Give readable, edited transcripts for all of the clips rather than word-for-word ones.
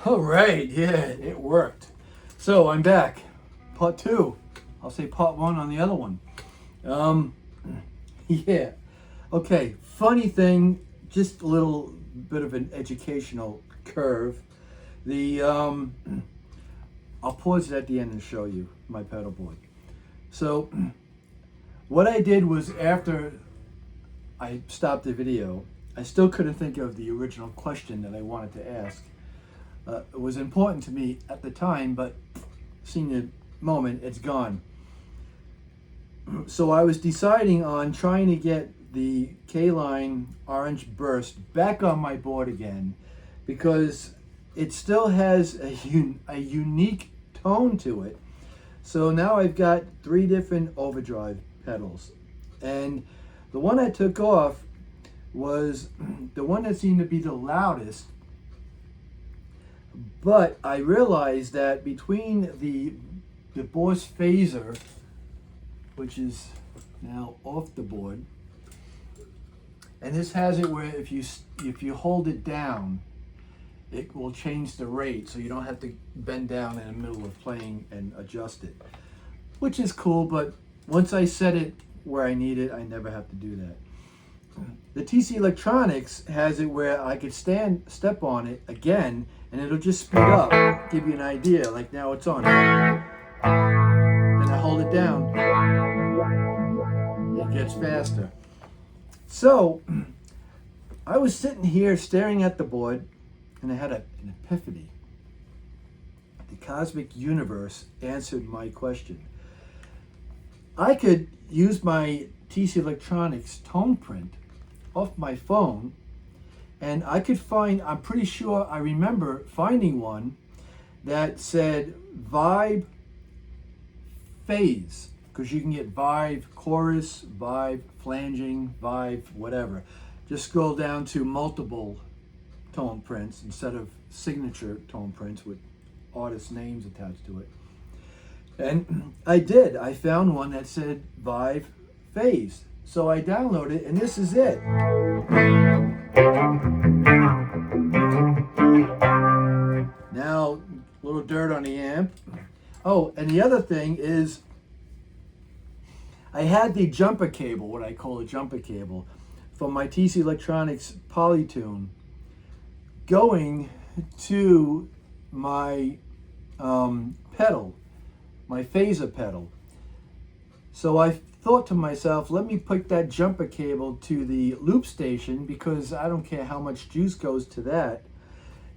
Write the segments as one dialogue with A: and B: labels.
A: All right, yeah, it worked. So I'm back. Part two. I'll say part one on the other one. Yeah. Okay, funny thing, just a little bit of an educational curve. I'll pause it at the end and show you my pedal board. So what I did was, after I stopped the video, I still couldn't think of the original question that I wanted to ask. It was important to me at the time, but seeing the moment, it's gone. So I was deciding on trying to get the K-Line Orange Burst back on my board again, because it still has a unique tone to it. So now I've got 3 different overdrive pedals, and the one I took off was the one that seemed to be the loudest. But I realized that between the Boss Phaser, which is now off the board, and this has it where if you hold it down, it will change the rate, so you don't have to bend down in the middle of playing and adjust it, which is cool. But once I set it where I need it, I never have to do that. The TC Electronics has it where I could step on it again, and it'll just speed up, give you an idea. Like now it's on. Then I hold it down, it gets faster. So I was sitting here staring at the board, and I had an epiphany. The cosmic universe answered my question. I could use my TC Electronics tone print off my phone, and I could find, I'm pretty sure I remember finding one that said Vibe Phase, because you can get Vibe Chorus, Vibe Flanging, Vibe whatever. Just scroll down to multiple tone prints instead of signature tone prints with artist names attached to it. And I did. I found one that said Vibe Phase. So I downloaded it, and this is it. Now, a little dirt on the amp. Oh, and the other thing is, I had the jumper cable, what I call a jumper cable, from my TC Electronics Polytune going to my pedal, my phaser pedal. So I thought to myself, let me put that jumper cable to the loop station, because I don't care how much juice goes to that,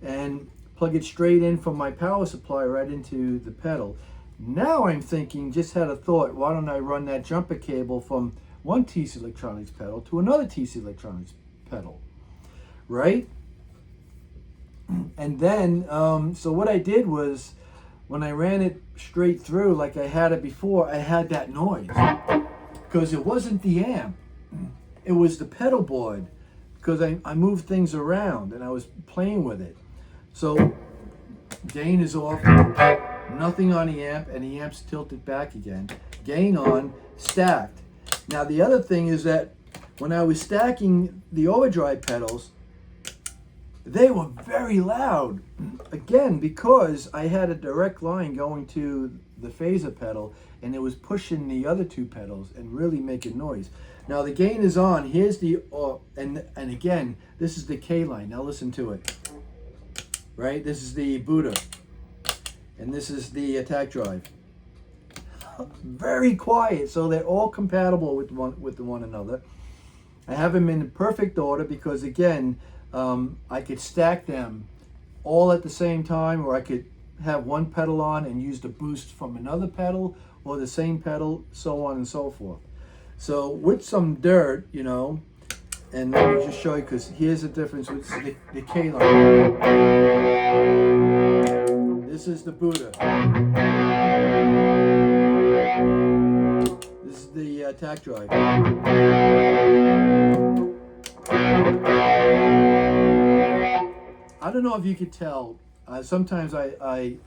A: and plug it straight in from my power supply right into the pedal. Now I'm thinking, just had a thought, why don't I run that jumper cable from one TC Electronics pedal to another TC Electronics pedal, right? And then, so what I did was, when I ran it straight through like I had it before, I had that noise. Because it wasn't the amp, it was the pedal board, because I moved things around and I was playing with it. So gain is off, nothing on the amp, and the amp's tilted back again. Gain on, stacked. Now the other thing is that when I was stacking the overdrive pedals, they were very loud. Again, because I had a direct line going to the phaser pedal, and it was pushing the other 2 pedals and really making noise. Now the gain is on. Here's the, and again, this is the K-Line. Now listen to it. Right? This is the Buddha. And this is the attack drive. Very quiet, so they're all compatible with one another. I have them in perfect order because, again, I could stack them all at the same time, or I could have one pedal on and use the boost from another pedal, or the same pedal, so on and so forth. So with some dirt, you know, and let me just show you, because here's the difference with the K-Line. This is the Buddha. This is the attack drive. I don't know if you could tell. Sometimes I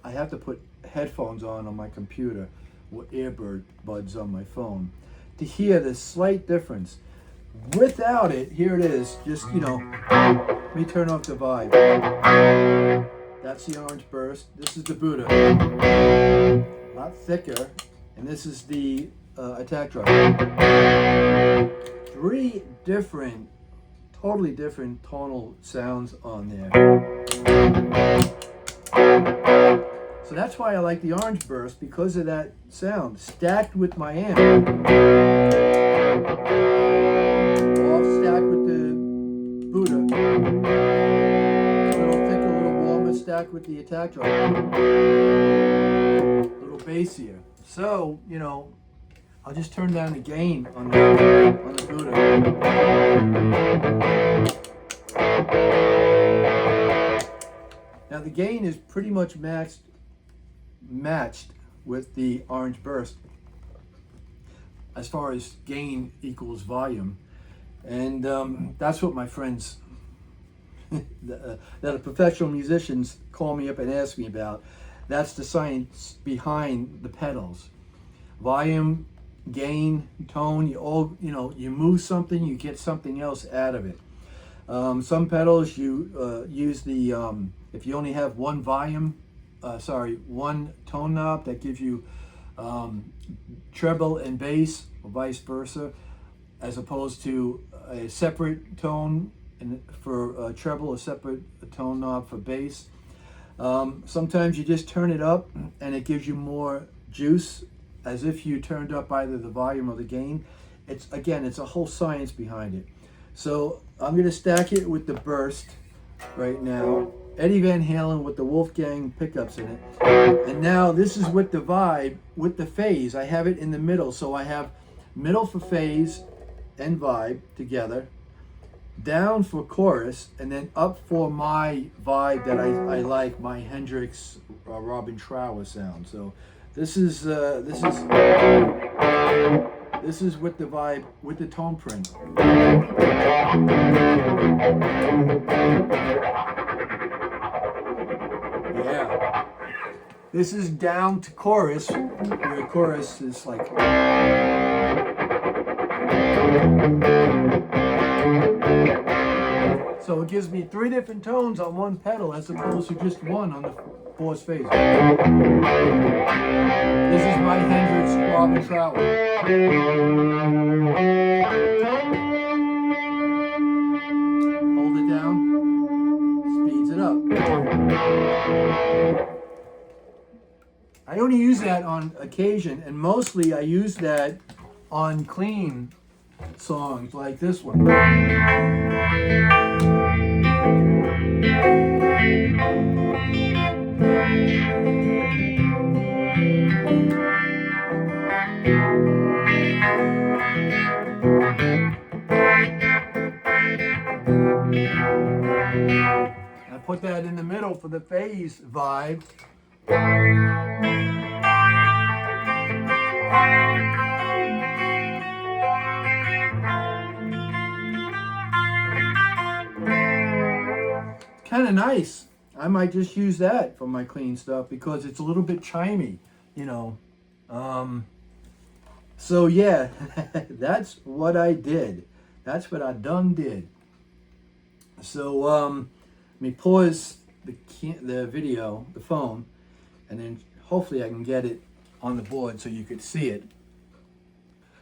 A: have to put headphones on my computer or earbuds on my phone to hear the slight difference. Without it, here it is. Just, you know, let me turn off the vibe. That's the orange burst. This is the Buddha, a lot thicker, and this is the attack drum. Three different, totally different tonal sounds on there. So that's why I like the orange burst, because of that sound stacked with my amp. All stacked with the Buddha. A little thicker, a little warmer, stacked with the attack drum. A little bassier. So, you know, I'll just turn down the gain on the Buddha. Now the gain is pretty much matched with the orange burst as far as gain equals volume, and that's what my friends that are professional musicians call me up and ask me about. That's the science behind the pedals. Volume, gain, tone, you move something, you get something else out of it. Some pedals you use the if you only have one one tone knob, that gives you treble and bass, or vice versa, as opposed to a separate tone for treble, a separate tone knob for bass. Sometimes you just turn it up and it gives you more juice, as if you turned up either the volume or the gain. It's a whole science behind it. So I'm going to stack it with the burst right now. Eddie Van Halen with the Wolfgang pickups in it. And now this is with the vibe, with the phase. I have it in the middle. So I have middle for phase and vibe together, down for chorus, and then up for my vibe that I like, my Hendrix Robin Trower sound. So this is with the vibe, with the tone print. Yeah. This is down to chorus, where chorus is like. So it gives me three different tones on one pedal as opposed to just one on the fourth phase. This is my Hendrix Robin Trower. Hold it down, speeds it up. I only use that on occasion, and mostly I use that on clean songs like this one. I put that in the middle for the phase vibe. Kind of nice. I might just use that for my clean stuff because it's a little bit chimey, you know. So yeah, that's what I did. That's what I done did. So let me pause the video, the phone, and then hopefully I can get it on the board so you could see it.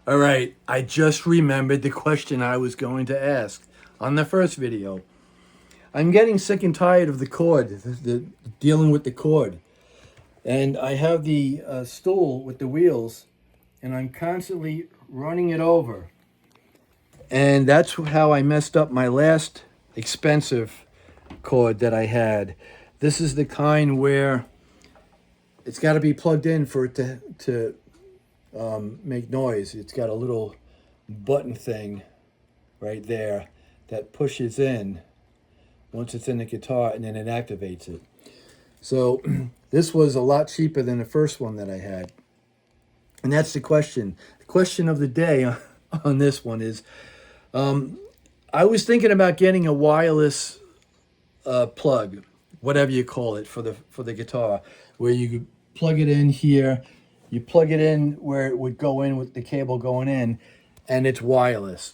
A: All right, I just remembered the question I was going to ask on the first video. I'm getting sick and tired of the cord, the dealing with the cord. And I have the stool with the wheels, and I'm constantly running it over. And that's how I messed up my last expensive cord that I had. This is the kind where it's got to be plugged in for it to make noise. It's got a little button thing right there that pushes in once it's in the guitar, and then it activates it. So this was a lot cheaper than the first one that I had. And that's the question. The question of the day on this one is, I was thinking about getting a wireless plug, whatever you call it, for the guitar, where you could plug it in here, you plug it in where it would go in with the cable going in, and it's wireless.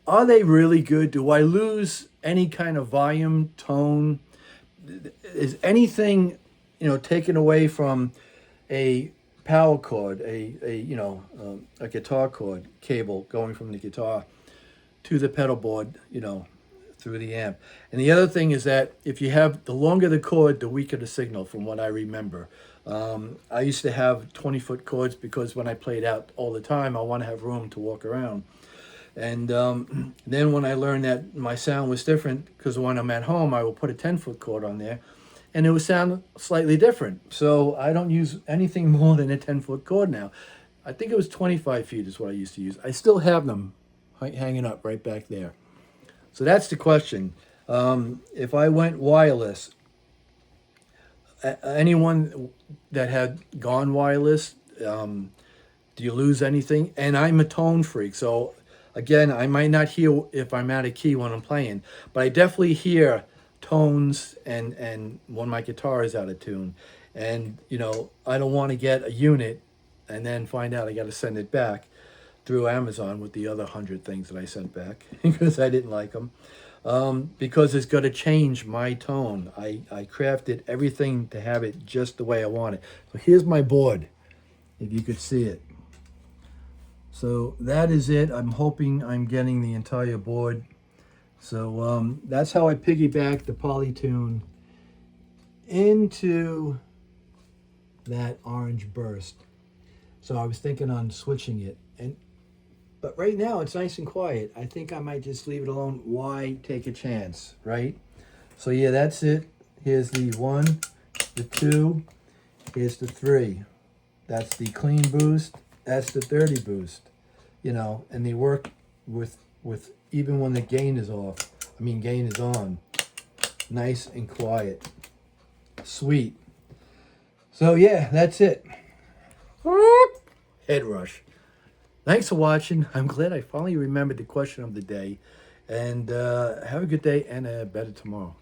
A: Are they really good? Do I lose any kind of volume, tone, is anything, taken away from a power cord, a guitar cord cable going from the guitar to the pedal board, through the amp. And the other thing is that if you have, the longer the cord, the weaker the signal, from what I remember. I used to have 20-foot cords because when I played out all the time, I want to have room to walk around. And then when I learned that my sound was different, because when I'm at home, I will put a 10-foot cord on there, and it would sound slightly different. So I don't use anything more than a 10-foot cord now. I think it was 25 feet is what I used to use. I still have them hanging up right back there. So that's the question. If I went wireless, anyone that had gone wireless, do you lose anything? And I'm a tone freak, so again, I might not hear if I'm out of key when I'm playing, but I definitely hear tones and when my guitar is out of tune. And, I don't want to get a unit and then find out I got to send it back through Amazon with the other 100 things that I sent back because I didn't like them. Because it's got to change my tone. I crafted everything to have it just the way I want it. So here's my board, if you could see it. So that is it. I'm hoping I'm getting the entire board. So that's how I piggyback the Polytune into that orange burst. So I was thinking on switching it, but right now it's nice and quiet. I think I might just leave it alone. Why take a chance, right? So yeah, that's it. Here's the 1, the 2, here's the 3. That's the clean boost. That's the 30 boost. And they work with even when the gain is off. Gain is on. Nice and quiet. Sweet. So yeah, that's it. Head rush. Thanks for watching. I'm glad I finally remembered the question of the day. And have a good day and a better tomorrow.